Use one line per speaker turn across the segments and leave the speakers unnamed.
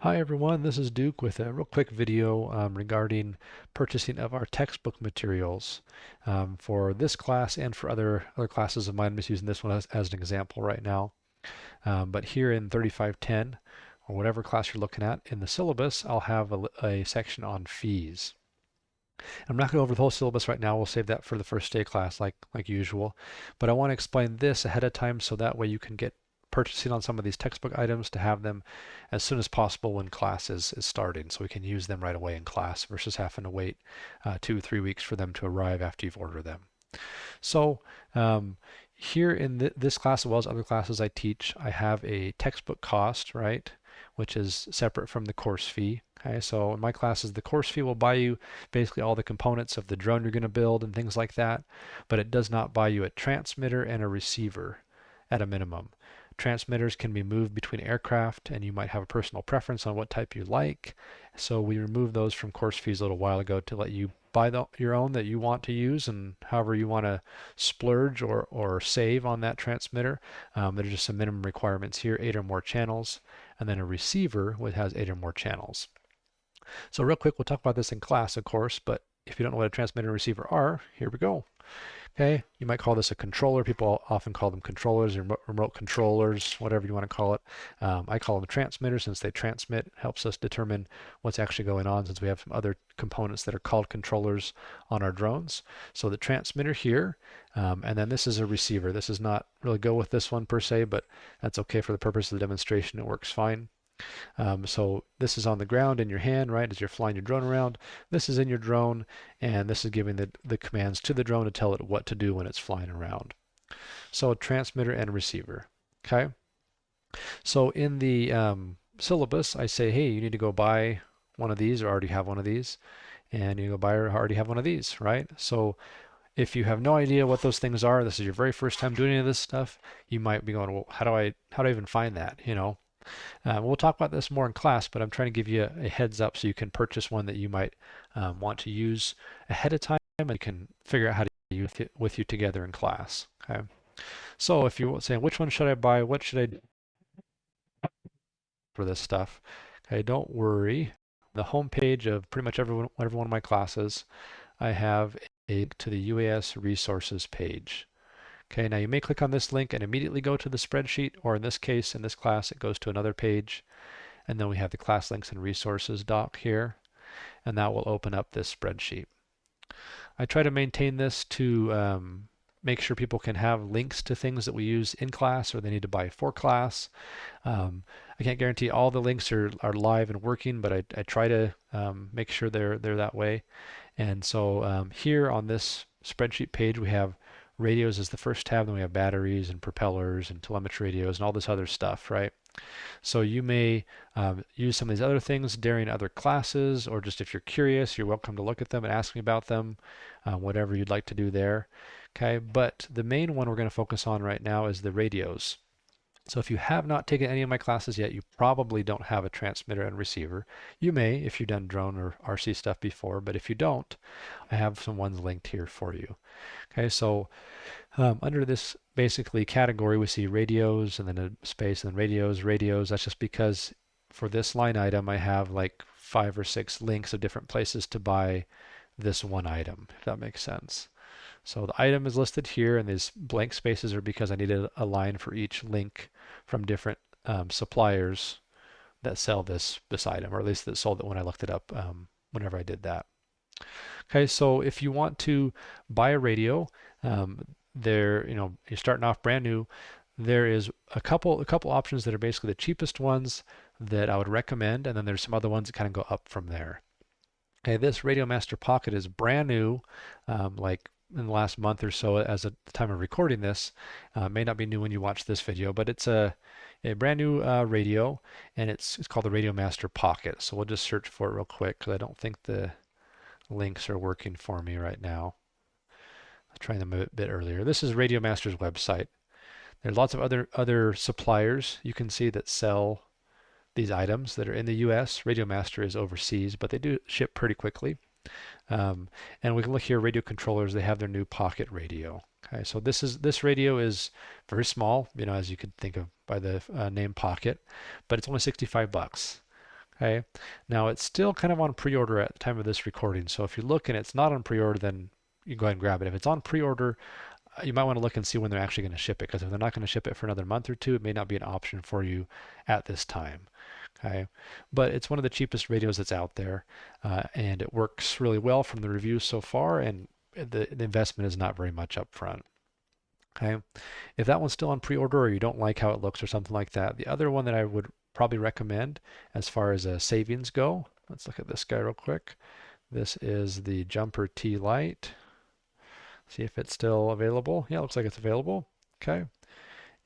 Hi everyone, this is Duke with a real quick video regarding purchasing of our textbook materials for this class and for other classes of mine. I'm just using this one as an example right now. But here in 3510, or whatever class you're looking at, in the syllabus, I'll have a section on fees. I'm not going to go over the whole syllabus right now. We'll save that for the first day class like usual. But I want to explain this ahead of time so that way you can get purchasing on some of these textbook items to have them as soon as possible when class is starting, so we can use them right away in class versus having to wait 2 or 3 weeks for them to arrive after you've ordered them. So here in this class, as well as other classes I teach, I have a textbook cost, right, which is separate from the course fee. Okay, so in my classes, the course fee will buy you basically all the components of the drone you're going to build and things like that, but it does not buy you a transmitter and a receiver at a minimum. Transmitters can be moved between aircraft, and you might have a personal preference on what type you like. So we removed those from course fees a little while ago to let you buy your own that you want to use, and however you want to splurge or save on that transmitter. There's just some minimum requirements here, 8 or more channels, and then a receiver which has 8 or more channels. So real quick, we'll talk about this in class, of course, but if you don't know what a transmitter and receiver are, here we go. Okay, you might call this a controller. People often call them controllers or remote controllers, whatever you want to call it. I call them transmitters since they transmit. It helps us determine what's actually going on since we have some other components that are called controllers on our drones. So the transmitter here, and then this is a receiver. This does not really go with this one per se, but that's okay for the purpose of the demonstration. It works fine. So this is on the ground in your hand, right, as you're flying your drone around. This is in your drone, and this is giving the commands to the drone to tell it what to do when it's flying around. So a transmitter and a receiver. Okay. So in the syllabus, I say, hey, you need to go buy one of these or already have one of these, and you go buy or already have one of these, right? So if you have no idea what those things are, this is your very first time doing any of this stuff, you might be going, well, how do I even find that? We'll talk about this more in class, but I'm trying to give you a heads up so you can purchase one that you might want to use ahead of time, and you can figure out how to use it with you together in class. Okay. So if you're saying which one should I buy, what should I do for this stuff? Okay, don't worry. The home page of pretty much every one of my classes, I have a link to the UAS resources page. Okay, now you may click on this link and immediately go to the spreadsheet, or in this case, in this class, it goes to another page. And then we have the class links and resources doc here, and that will open up this spreadsheet. I try to maintain this to make sure people can have links to things that we use in class or they need to buy for class. I can't guarantee all the links are live and working, but I try to make sure they're that way. And so here on this spreadsheet page, we have radios as the first tab, then we have batteries and propellers and telemetry radios and all this other stuff, right? So you may use some of these other things during other classes, or just if you're curious, you're welcome to look at them and ask me about them, whatever you'd like to do there. Okay, but the main one we're going to focus on right now is the radios. So if you have not taken any of my classes yet, you probably don't have a transmitter and receiver. You may if you've done drone or RC stuff before, but if you don't, I have some ones linked here for you. Okay, so under this basically category, we see radios and then a space and then radios. That's just because for this line item, I have like 5 or 6 links of different places to buy this one item, if that makes sense. So the item is listed here, and these blank spaces are because I needed a line for each link from different suppliers that sell this item, or at least that sold it when I looked it up whenever I did that. Okay, so if you want to buy a radio, you're starting off brand new. There is a couple options that are basically the cheapest ones that I would recommend, and then there's some other ones that kind of go up from there. Okay, this Radiomaster Pocket is brand new, like in the last month or so as at the time of recording this. May not be new when you watch this video, but it's a brand new radio, and it's called the Radiomaster Pocket. So we'll just search for it real quick because I don't think the links are working for me right now. I was trying them a bit earlier. This is Radiomaster's website. There's lots of other suppliers you can see that sell these items that are in the US. Radiomaster is overseas, but they do ship pretty quickly. And we can look here, radio controllers, they have their new pocket radio. Okay, so this radio is very small, as you could think of by the name Pocket, but it's only 65 bucks. Okay, now it's still kind of on pre-order at the time of this recording. So if you look and it's not on pre-order, then you go ahead and grab it. If it's on pre-order, you might want to look and see when they're actually going to ship it, because if they're not going to ship it for another month or two, it may not be an option for you at this time. Okay, but it's one of the cheapest radios that's out there, and it works really well from the reviews so far, and the investment is not very much up front. Okay, if that one's still on pre-order or you don't like how it looks or something like that, the other one that I would probably recommend as far as savings go, let's look at this guy real quick. This is the Jumper T Lite. See if it's still available. Yeah, it looks like it's available. Okay.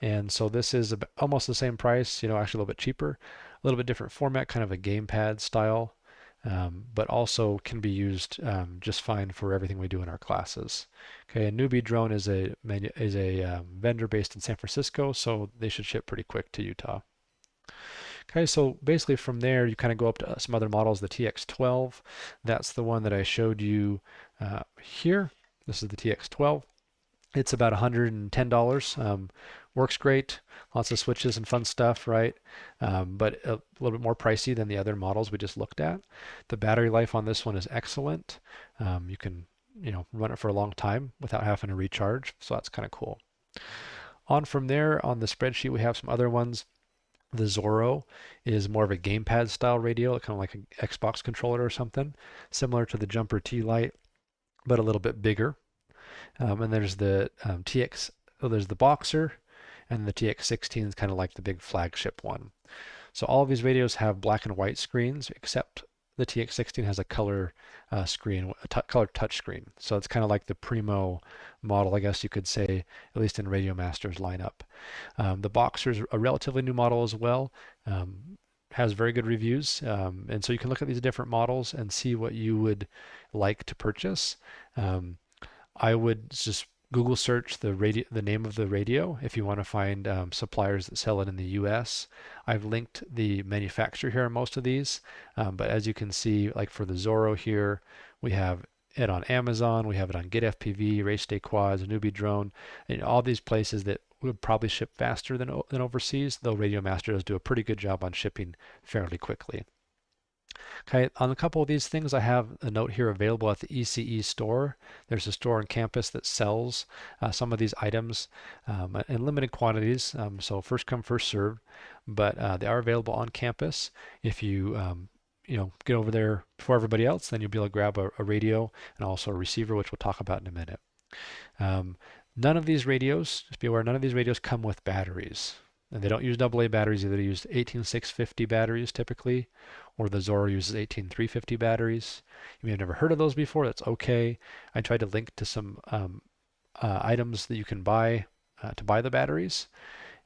And so this is almost the same price, actually a little bit cheaper, a little bit different format, kind of a gamepad style, but also can be used just fine for everything we do in our classes. Okay, a Newbie Drone is a vendor based in San Francisco, so they should ship pretty quick to Utah. Okay, so basically from there you kind of go up to some other models, the TX12. That's the one that I showed you here. This is the TX12. It's about $110. Works great, lots of switches and fun stuff, right? But a little bit more pricey than the other models we just looked at. The battery life on this one is excellent. You can, run it for a long time without having to recharge, so that's kind of cool. On from there, on the spreadsheet, we have some other ones. The Zorro is more of a gamepad style radio, kind of like an Xbox controller or something, similar to the Jumper T Lite, but a little bit bigger. And there's the there's the Boxer, and the TX16 is kind of like the big flagship one. So all of these radios have black and white screens, except the TX16 has a color screen, color touch screen. So it's kind of like the Primo model, I guess you could say, at least in Radio Master's lineup. The Boxer is a relatively new model as well. Has very good reviews, and so you can look at these different models and see what you would like to purchase. I would just Google search the name of the radio if you want to find suppliers that sell it in the U.S. I've linked the manufacturer here on most of these, but as you can see, like for the Zorro here, we have it on Amazon, we have it on GetFPV, Race Day Quads, Newbie Drone, and all these places that would probably ship faster than overseas, though Radio Master does do a pretty good job on shipping fairly quickly. Okay, on a couple of these things, I have a note here available at the ECE store. There's a store on campus that sells some of these items in limited quantities, so first come, first served, but they are available on campus. If you get over there before everybody else, then you'll be able to grab a radio and also a receiver, which we'll talk about in a minute. None of these radios, just be aware, none of these radios come with batteries. And they don't use AA batteries either. They use 18650 batteries typically, or the Zorro uses 18350 batteries. You may have never heard of those before. That's okay. I tried to link to some items that you can buy to buy the batteries.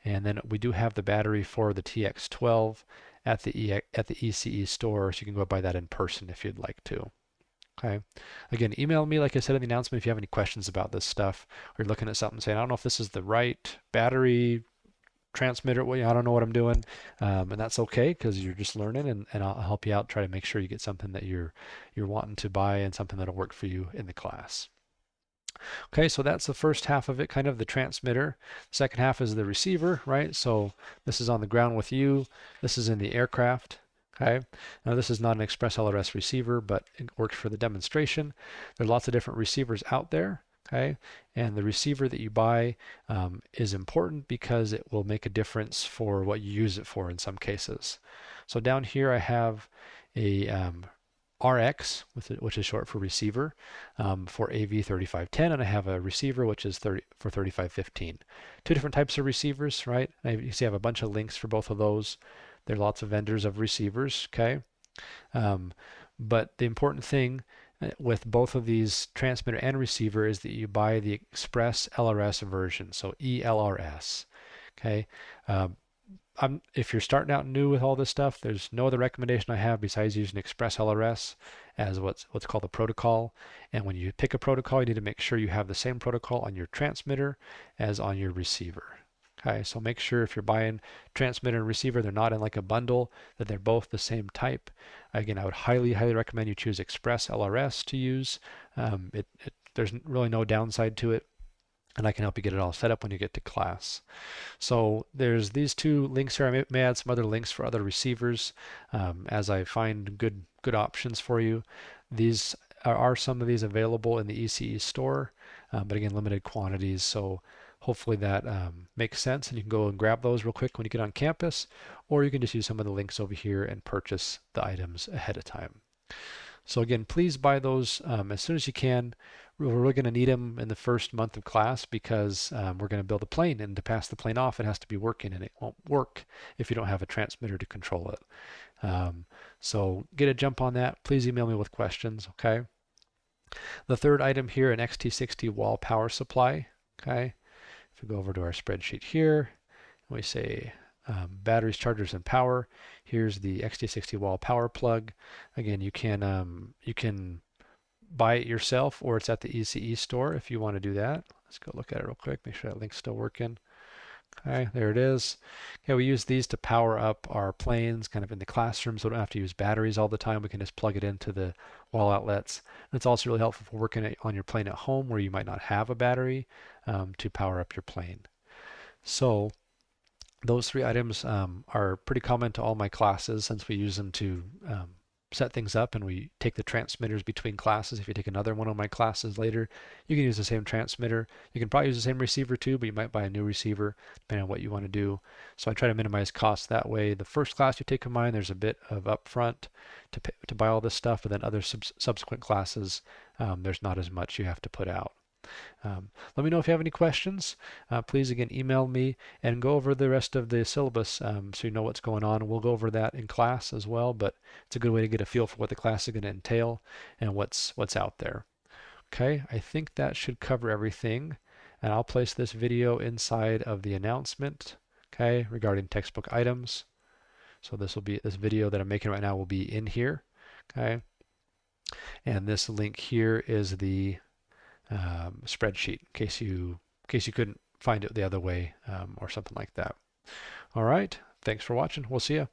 And then we do have the battery for the TX12 at the ECE store, so you can go buy that in person if you'd like to. Okay. Again, email me, like I said in the announcement, if you have any questions about this stuff, or you're looking at something saying, I don't know if this is the right battery transmitter, I don't know what I'm doing, and that's okay because you're just learning, and I'll help you out, try to make sure you get something that you're wanting to buy and something that'll work for you in the class. Okay, so that's the first half of it, kind of the transmitter. The second half is the receiver, right? So this is on the ground with you. This is in the aircraft. Okay, now this is not an Express LRS receiver, but it works for the demonstration. There's lots of different receivers out there. Okay, and the receiver that you buy is important because it will make a difference for what you use it for in some cases. So down here I have a RX, which is short for receiver, for AV3510, and I have a receiver which is for 3515. Two different types of receivers, right? You see I have a bunch of links for both of those. There are lots of vendors of receivers, okay? But the important thing with both of these transmitter and receiver is that you buy the Express LRS version, so ELRS, okay? If you're starting out new with all this stuff, there's no other recommendation I have besides using Express LRS as what's called the protocol. And when you pick a protocol, you need to make sure you have the same protocol on your transmitter as on your receiver. Okay, so make sure if you're buying transmitter and receiver, they're not in like a bundle, that they're both the same type. Again, I would highly recommend you choose Express LRS to use. There's really no downside to it. and I can help you get it all set up when you get to class. So there's these two links here. I may add some other links for other receivers as I find good options for you. These are some of these available in the ECE store, but again, limited quantities. So hopefully that makes sense, and you can go and grab those real quick when you get on campus, or you can just use some of the links over here and purchase the items ahead of time. So again, please buy those as soon as you can. We're really going to need them in the first month of class because we're going to build a plane, and to pass the plane off, it has to be working, and it won't work if you don't have a transmitter to control it. So get a jump on that. Please email me with questions, okay? The third item here, an XT60 wall power supply, okay? If we go over to our spreadsheet here, and we say batteries, chargers, and power. Here's the XT60 wall power plug. Again, you can buy it yourself, or it's at the ECE store if you want to do that. Let's go look at it real quick, make sure that link's still working. Okay, there it is. Okay, we use these to power up our planes kind of in the classroom, so we don't have to use batteries all the time. We can just plug it into the wall outlets. And it's also really helpful for working on your plane at home where you might not have a battery to power up your plane. So those three items are pretty common to all my classes since we use them to set things up, and we take the transmitters between classes. If you take another one of my classes later, you can use the same transmitter. You can probably use the same receiver too, but you might buy a new receiver depending on what you want to do. So I try to minimize costs that way. The first class you take of mine, there's a bit of upfront to buy all this stuff, but then other subsequent classes, there's not as much you have to put out. Let me know if you have any questions. Please, again, email me and go over the rest of the syllabus so you know what's going on. We'll go over that in class as well, but it's a good way to get a feel for what the class is going to entail and what's out there. Okay, I think that should cover everything, and I'll place this video inside of the announcement, okay, regarding textbook items. So this video that I'm making right now will be in here, okay, and this link here is the spreadsheet in case you couldn't find it the other way or something like that. All right, thanks for watching. We'll see you.